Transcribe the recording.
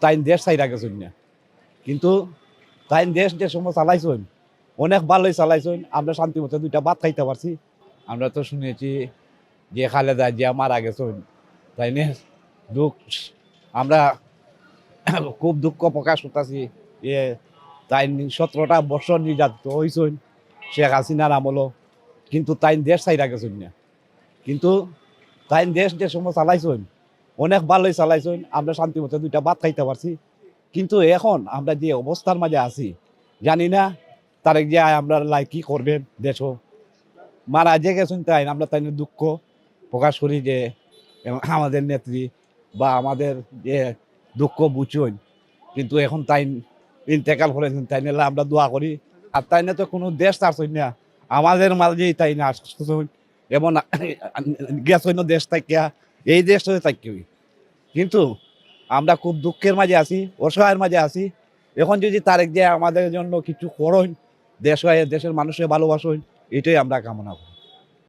তাই দেশ চাইরা গেছেন না, কিন্তু তাই দেশ যে সময় চালাইছেন অনেক ভালোই চালাইছেন। আমরা শান্তি মতো দুইটা ভাত খাইতে পারছি। আমরা তো শুনেছি যে খালেদা জিয়া মারা গেছেন, তাই না? দুঃখ, আমরা খুব দুঃখ প্রকাশ করতেছি। এ তাই 17টা বছর নির্যাতিত হয়েছেন শেখ হাসিনার আমল, কিন্তু তাই দেশ চাইরা গেছেন না, কিন্তু তাই দেশ যে সময় চালাইছেন অনেক ভালোই চালাইছেন। আমরা শান্তি মতো দুইটা ভাত খাইতে পারছি। কিন্তু এখন আমরা যে অবস্থার মাঝে আছি জানি না তারেক যে আমরা লাই কি করবেন। দেশ মারা যে গেছেন তাই আমরা তাই দুঃখ প্রকাশ করি যে আমাদের নেত্রী বা আমাদের যে দুঃখ বুঝুন, কিন্তু এখন তাই ইন্তেকাল করেছেন, তাই নিলে আমরা দোয়া করি। আর তাই না তো কোনো দেশ ছাড়ছেন না, আমাদের মাঝেই তাই না আসছেন, এমন গেছেন দেশ থাকিয়া এই দেশ থাকি। কিন্তু আমরা খুব দুঃখের মাঝে আছি, অসহায়ের মাঝে আছি। এখন যদি তারেক যে আমাদের জন্য কিছু করেন, দেশ দেশের মানুষের ভালোবাসেন, এটাই আমরা কামনা করি।